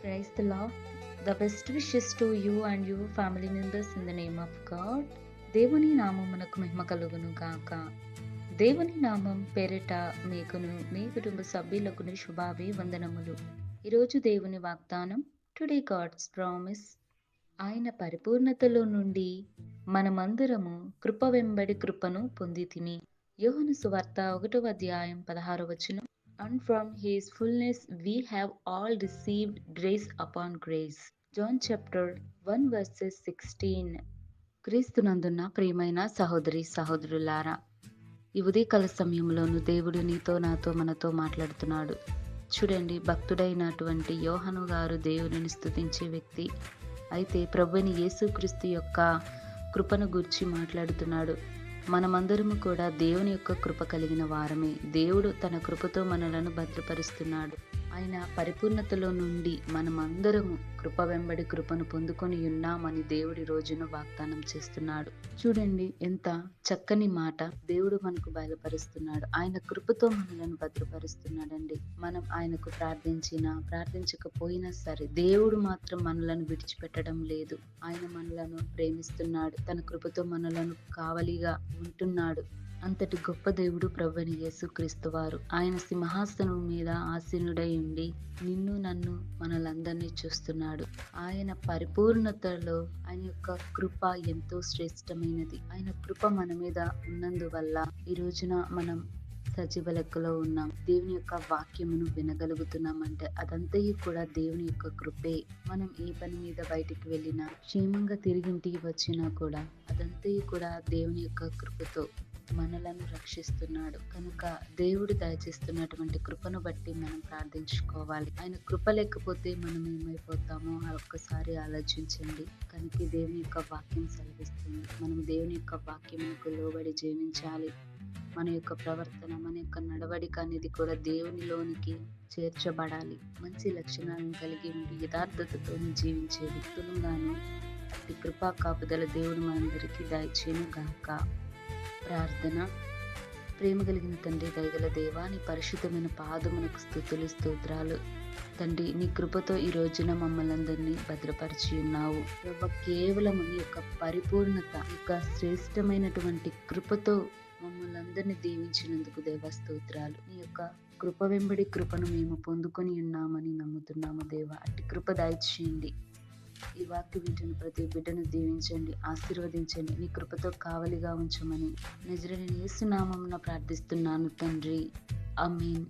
Praise the Lord. The best wishes to you and your family members in the name of God. దేవుని నామమునకు మహిమ కలుగును గాక. దేవుని నామం పేరిట మీకును మీ కుటుంబ సభ్యులకును శుభాభివందనములు. ఈరోజు దేవుని వాగ్దానం, టుడే గాడ్స్ ప్రామిస్. ఆయన పరిపూర్ణతలో నుండి మనమందరము కృప వెంబడి కృపను పొందితిమి. యోహాను సువార్త 1వ అధ్యాయం 16వ వచనం. And from his fullness we have all received grace upon grace. John chapter 1 verses 16. క్రీస్తునందున్న ప్రియమైన సహోదరి సహోదరులారా, ఈ ఉదయకాల సమయంలోను దేవుడు నీతో నాతో మనతో మాట్లాడుతున్నాడు. చూడండి, భక్తుడైనటువంటి యోహాను గారు దేవునిని స్తుతించే వ్యక్తి. అయితే ప్రభువైన యేసుక్రీస్తు యొక్క కృపను గురించి మాట్లాడుతున్నాడు. మనమందరము కూడా దేవుని యొక్క కృప కలిగిన వారమే. దేవుడు తన కృపతో మనలను భద్రపరుస్తున్నాడు. ఆయన పరిపూర్ణతలో నుండి మనమందరము కృప వెంబడి కృపను పొందుకొని ఉన్నామని దేవుడి రోజున వాగ్దానం చేస్తున్నాడు. చూడండి, ఎంత చక్కని మాట దేవుడు మనకు బయలుపరుస్తున్నాడు. ఆయన కృపతో మనలను భద్రపరుస్తున్నాడండి. మనం ఆయనకు ప్రార్థించకపోయినా సరే దేవుడు మాత్రం మనలను విడిచిపెట్టడం లేదు. ఆయన మనలను ప్రేమిస్తున్నాడు. తన కృపతో మనలను కావలిగా ఉంటున్నాడు. అంతటి గొప్ప దేవుడు ప్రభువైన యేసుక్రీస్తు వారు. ఆయన సింహాసనం మీద ఆసీనుడై ఉండి నిన్ను నన్ను మనలందరినీ చూస్తున్నాడు. ఆయన పరిపూర్ణతలో ఆయన యొక్క కృప ఎంతో శ్రేష్టమైనది. ఆయన కృప మన మీద ఉన్నందువల్ల ఈ రోజున మనం సజీవ లెక్కలో ఉన్నాం. దేవుని యొక్క వాక్యమును వినగలుగుతున్నామంటే అదంతయు కూడా దేవుని యొక్క కృపే. మనం ఏ పని మీద బయటికి వెళ్ళినా, క్షేమంగా తిరిగింటికి వచ్చినా కూడా అదంతయు కూడా దేవుని యొక్క కృపతో మనలను రక్షిస్తున్నాడు. కనుక దేవుడు దయచేస్తున్నటువంటి కృపను బట్టి మనం ప్రార్థించుకోవాలి. ఆయన కృప లేకపోతే మనం ఏమైపోతామో ఒక్కసారి ఆలోచించండి. కనుక దేవుని యొక్క వాక్యం సెలవిస్తుంది. మనం దేవుని యొక్క వాక్యమునకు లోబడి జీవించాలి. మన యొక్క ప్రవర్తన, మన యొక్క నడవడిక అనేది కూడా దేవునిలోనికి చేర్చబడాలి. మంచి లక్షణాలను కలిగి ఉండి యథార్థతతో జీవించే వ్యక్తులుగాను అతి కృపా కాపుదల దేవుడు మనందరికీ దయచేయును గాక. ప్రార్థన. ప్రేమ కలిగిన తండ్రి, దయగల దేవా, నీ పరిశుద్ధమైన పాదమునకు స్తుతులు స్తోత్రాలు. తండ్రి, నీ కృపతో ఈ రోజున మమ్మల్ని అందరినీ భద్రపరిచి ఉన్నావు ప్రభు. కేవలం నీ యొక్క పరిపూర్ణత, యొక్క శ్రేష్టమైనటువంటి కృపతో మమ్మల్ని అందరినీ దీవించినందుకు దేవా స్తోత్రాలు. నీ యొక్క కృప వెంబడి కృపను మేము పొందుకొని ఉన్నామని నమ్ముతున్నాము దేవా. అట్టి కృప దయచేయండి. ఈ వాక్యం వింటున్న ప్రతి బిడ్డను దీవించండి, ఆశీర్వదించండి. నీ కృపతో కావలిగా ఉంచమని నజరేయుడైన యేసు నామమున ప్రార్థిస్తున్నాను తండ్రి. ఆమేన్.